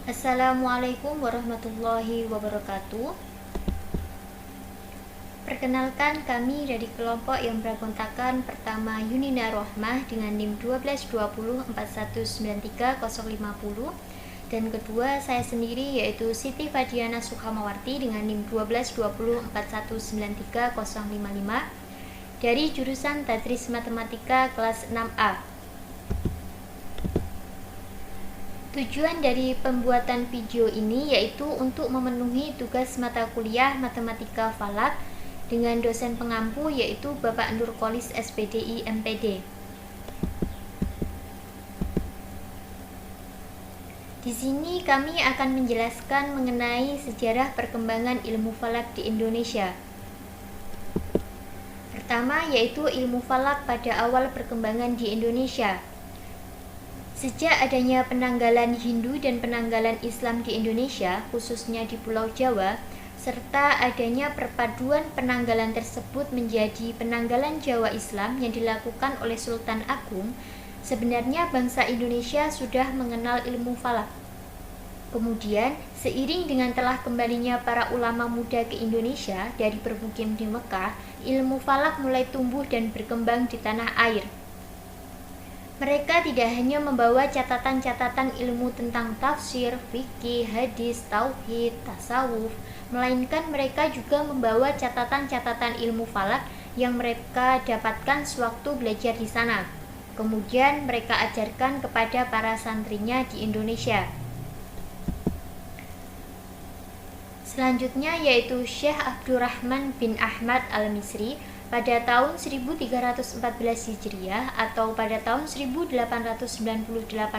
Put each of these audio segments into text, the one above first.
Assalamualaikum warahmatullahi wabarakatuh. Perkenalkan, kami dari kelompok yang berkontakan pertama Yunina Rohmah dengan NIM 12204193050, dan kedua saya sendiri yaitu Siti Fadiana Sukamawarti dengan NIM 12204193055 dari jurusan Tadris Matematika kelas 6A. Tujuan dari pembuatan video ini yaitu untuk memenuhi tugas mata kuliah Matematika Falak dengan dosen pengampu yaitu Bapak Nurkolis SPDI MPD. Di sini kami akan menjelaskan mengenai sejarah perkembangan ilmu falak di Indonesia. Pertama yaitu ilmu falak pada awal perkembangan di Indonesia. Sejak adanya penanggalan Hindu dan penanggalan Islam di Indonesia, khususnya di Pulau Jawa, serta adanya perpaduan penanggalan tersebut menjadi penanggalan Jawa Islam yang dilakukan oleh Sultan Agung, sebenarnya bangsa Indonesia sudah mengenal ilmu falak. Kemudian, seiring dengan telah kembalinya para ulama muda ke Indonesia dari bermukim di Mekah, ilmu falak mulai tumbuh dan berkembang di tanah air. Mereka tidak hanya membawa catatan-catatan ilmu tentang tafsir, fikih, hadis, tauhid, tasawuf, melainkan mereka juga membawa catatan-catatan ilmu falak yang mereka dapatkan sewaktu belajar di sana. Kemudian mereka ajarkan kepada para santrinya di Indonesia. Selanjutnya yaitu Syekh Abdurrahman bin Ahmad Al-Misri pada tahun 1314 Hijriah atau pada tahun 1898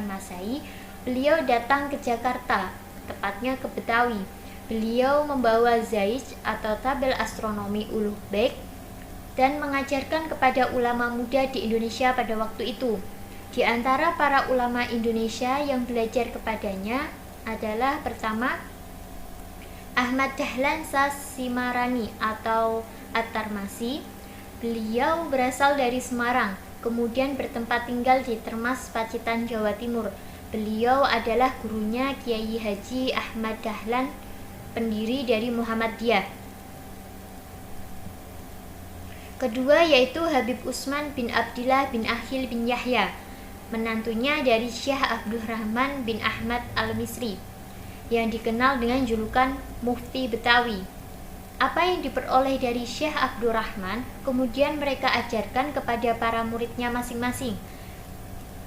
Masehi, beliau datang ke Jakarta, tepatnya ke Betawi. Beliau membawa Zaij atau tabel astronomi Ulugh Beg dan mengajarkan kepada ulama muda di Indonesia pada waktu itu. Di antara para ulama Indonesia yang belajar kepadanya adalah pertama Ahmad Dahlan Simarani atau At-Tarmasi. Beliau berasal dari Semarang, kemudian bertempat tinggal di Termas, Pacitan, Jawa Timur. Beliau adalah gurunya Kiai Haji Ahmad Dahlan, pendiri dari Muhammadiyah. Kedua yaitu Habib Usman bin Abdillah bin Akhil bin Yahya, menantunya dari Syekh Abdurrahman bin Ahmad Al-Misri, yang dikenal dengan julukan Mufti Betawi. Apa yang diperoleh dari Syekh Abdurrahman kemudian mereka ajarkan kepada para muridnya masing-masing.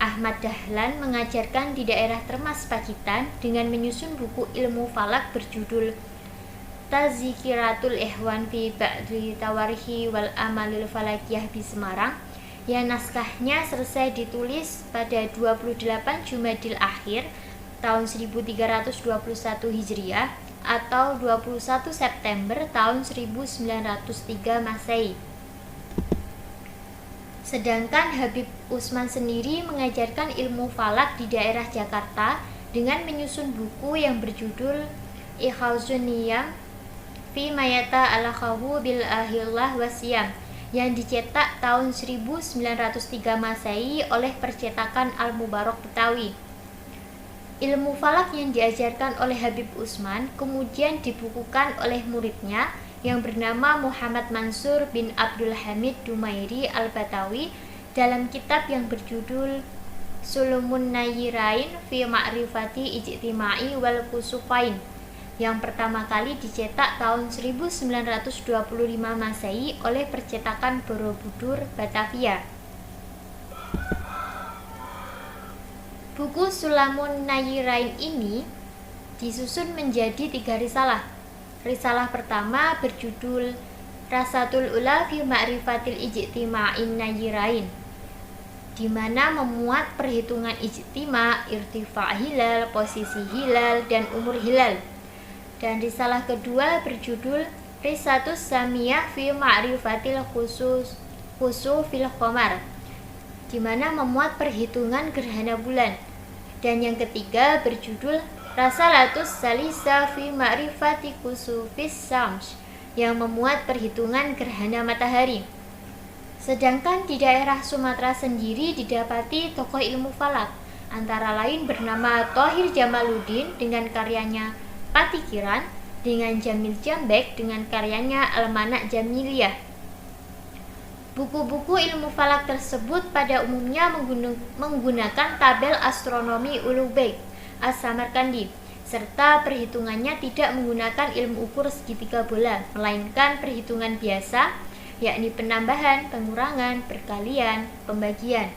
Ahmad Dahlan mengajarkan di daerah Termas Pacitan dengan menyusun buku ilmu falak berjudul Tazkiratul Ikhwan fi Ba'di Tawarikhi wal Amalil Falakiyah di Semarang, yang naskahnya selesai ditulis pada 28 Jumadil Akhir tahun 1321 Hijriah atau 21 September tahun 1903 Masehi. Sedangkan Habib Usman sendiri mengajarkan ilmu falak di daerah Jakarta dengan menyusun buku yang berjudul Ikhazun Niyam fi Mayata Alakhahu bil Ahillah Wasiyam, yang dicetak tahun 1903 Masehi oleh percetakan Al-Mubarak Betawi. Ilmu falak yang diajarkan oleh Habib Usman kemudian dibukukan oleh muridnya yang bernama Muhammad Mansur bin Abdul Hamid Dumairi Al-Batawi dalam kitab yang berjudul Sulumun Nayyirain fi Ma'rifati Ijtima'i wal Kusufain, yang pertama kali dicetak tahun 1925 Masehi oleh percetakan Borobudur, Batavia. Buku Sulamun Nayyirain ini disusun menjadi 3 risalah. Risalah pertama berjudul Rasatul Ula fi Ma'rifatil Ijtima'in Nayyirain, di mana memuat perhitungan ijtima, irtifa hilal, posisi hilal, dan umur hilal. Dan risalah kedua berjudul Risatus Samiyah fi Ma'rifatil Khusufil Qamar, di mana memuat perhitungan gerhana bulan. Dan yang ketiga berjudul Rasalatus Salisa fi Ma'rifati Kusufis Syams, yang memuat perhitungan gerhana matahari. Sedangkan di daerah Sumatera sendiri didapati tokoh ilmu falak antara lain bernama Thohir Jamaluddin dengan karyanya Patikiran, dengan Jamil Jambek dengan karyanya Almanak Jamiliyah. Buku-buku ilmu falak tersebut pada umumnya menggunakan tabel astronomi Ulugh-Beg As-Samarkandi, serta perhitungannya tidak menggunakan ilmu ukur segitiga bola, melainkan perhitungan biasa, yakni penambahan, pengurangan, perkalian, pembagian.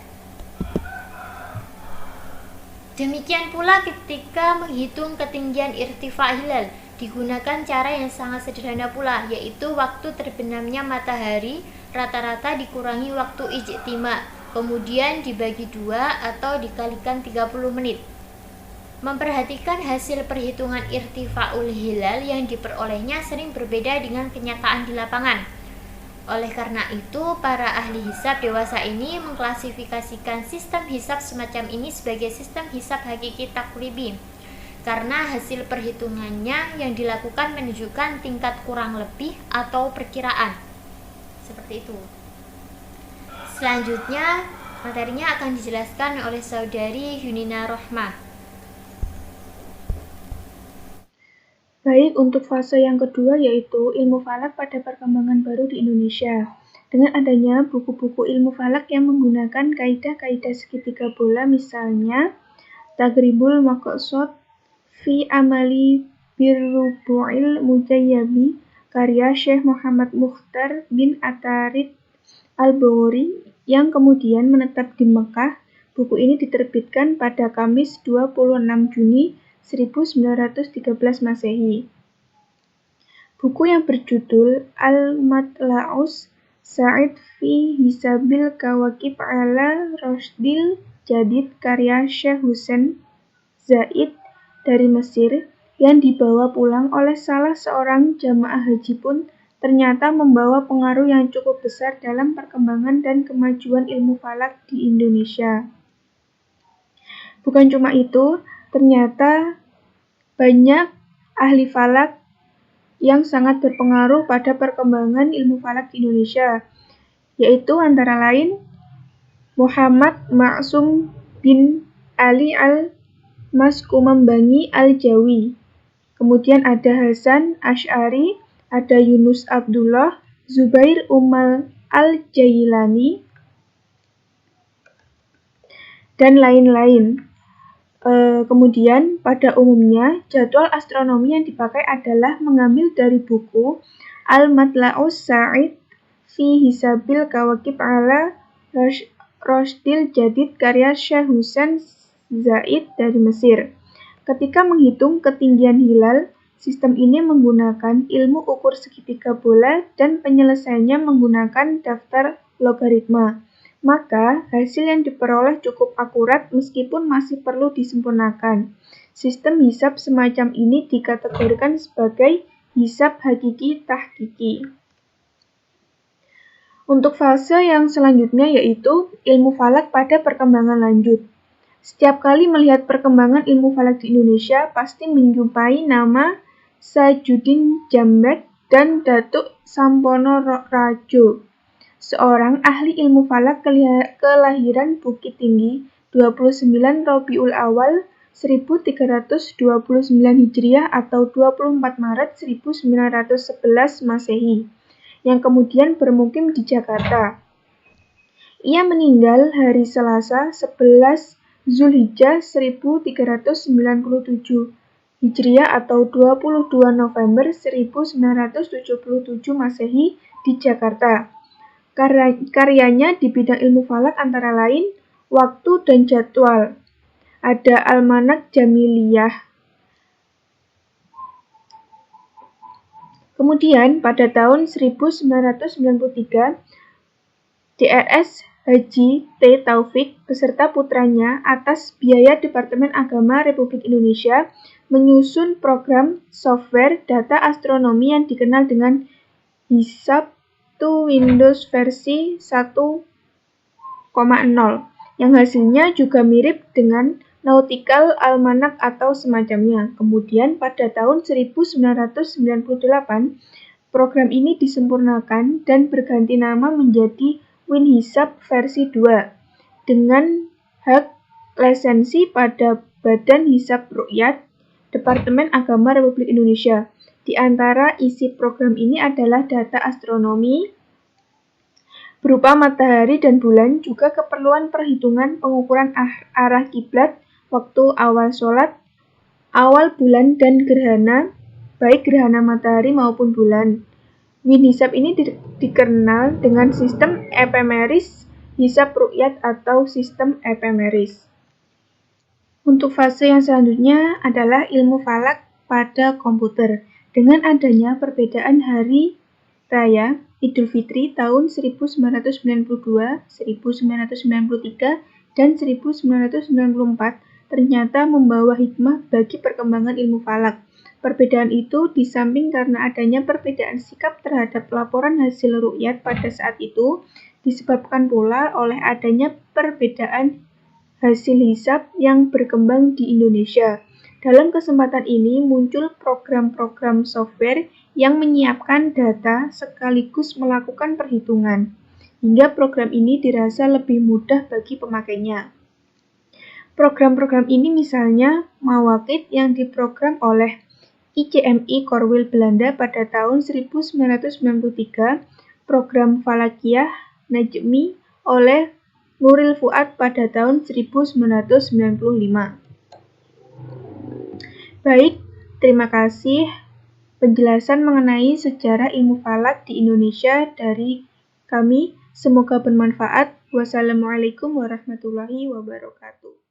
Demikian pula ketika menghitung ketinggian irtifa hilal, digunakan cara yang sangat sederhana pula, yaitu waktu terbenamnya matahari rata-rata dikurangi waktu ijtima, kemudian dibagi 2 atau dikalikan 30 menit. Memperhatikan hasil perhitungan irtifaul hilal yang diperolehnya sering berbeda dengan kenyataan di lapangan. Oleh karena itu, para ahli hisab dewasa ini mengklasifikasikan sistem hisab semacam ini sebagai sistem hisab hakiki takribi, karena hasil perhitungannya yang dilakukan menunjukkan tingkat kurang lebih atau perkiraan. Seperti itu. Selanjutnya, materinya akan dijelaskan oleh saudari Yunina Rohmah. Baik, untuk fase yang kedua yaitu ilmu falak pada perkembangan baru di Indonesia. Dengan adanya buku-buku ilmu falak yang menggunakan kaidah-kaidah segitiga bola, misalnya Taghribul Maqsad fi Amali Birrubu'il Mujayyabi karya Syekh Muhammad Mukhtar bin Atarid Al-Bukhari yang kemudian menetap di Mekah. Buku ini diterbitkan pada Kamis 26 Juni 1913 Masehi. Buku yang berjudul Al-Matla'us Sa'id fi Hisabil Kawakib ala Rashdil Jadid karya Syekh Husain Zaid dari Mesir yang dibawa pulang oleh salah seorang jamaah haji pun ternyata membawa pengaruh yang cukup besar dalam perkembangan dan kemajuan ilmu falak di Indonesia. Bukan cuma itu, ternyata banyak ahli falak yang sangat berpengaruh pada perkembangan ilmu falak di Indonesia, yaitu antara lain Muhammad Ma'sum bin Ali al-Maskumambani al-Jawi. Kemudian ada Hasan Asy'ari, ada Yunus Abdullah, Zubair Umal al-Jailani, dan lain-lain. Kemudian pada umumnya jadwal astronomi yang dipakai adalah mengambil dari buku Al-Matla'us Sa'id fi Hisabil Kawakib ala Rashdil Jadid karya Syekh Husain Zaid dari Mesir. Ketika menghitung ketinggian hilal, sistem ini menggunakan ilmu ukur segitiga bola dan penyelesaiannya menggunakan daftar logaritma. Maka, hasil yang diperoleh cukup akurat meskipun masih perlu disempurnakan. Sistem hisab semacam ini dikategorikan sebagai hisab hakiki tahqiqi. Untuk fase yang selanjutnya yaitu ilmu falak pada perkembangan lanjut. Setiap kali melihat perkembangan ilmu falak di Indonesia, pasti menjumpai nama Sajuddin Jambek dan Datuk Sampono Rajo, seorang ahli ilmu falak kelahiran Bukit Tinggi 29 Rabiul Awal 1329 Hijriah atau 24 Maret 1911 Masehi, yang kemudian bermukim di Jakarta. Ia meninggal hari Selasa 11 Zulhijjah 1397 Hijriah atau 22 November 1977 Masehi di Jakarta. Karyanya di bidang ilmu falak antara lain Waktu dan Jadwal, ada Almanak Jamiliyah. Kemudian pada tahun 1993, Drs. Haji T. Taufik beserta putranya atas biaya Departemen Agama Republik Indonesia menyusun program software data astronomi yang dikenal dengan Hisab to Windows versi 1.0 yang hasilnya juga mirip dengan Nautical Almanac atau semacamnya. Kemudian pada tahun 1998, program ini disempurnakan dan berganti nama menjadi WinHisab versi 2 dengan hak lisensi pada Badan Hisab Ruqyat, Departemen Agama Republik Indonesia. Di antara isi program ini adalah data astronomi berupa matahari dan bulan, juga keperluan perhitungan pengukuran arah kiblat, waktu awal sholat, awal bulan dan gerhana, baik gerhana matahari maupun bulan. WinHisab ini dikenal dengan sistem ephemeris hisab ruqyat atau sistem ephemeris. Untuk fase yang selanjutnya adalah ilmu falak pada komputer. Dengan adanya perbedaan hari raya Idul Fitri tahun 1992, 1993, dan 1994 ternyata membawa hikmah bagi perkembangan ilmu falak. Perbedaan itu di samping karena adanya perbedaan sikap terhadap laporan hasil ruqyat pada saat itu, disebabkan pula oleh adanya perbedaan hasil hisab yang berkembang di Indonesia. Dalam kesempatan ini muncul program-program software yang menyiapkan data sekaligus melakukan perhitungan, hingga program ini dirasa lebih mudah bagi pemakainya. Program-program ini misalnya Mawaqit yang diprogram oleh ICMI Korwil Belanda pada tahun 1993, program Falakiyah Najmi oleh Nuril Fuad pada tahun 1995. Baik, terima kasih penjelasan mengenai sejarah ilmu falak di Indonesia dari kami. Semoga bermanfaat. Wassalamualaikum warahmatullahi wabarakatuh.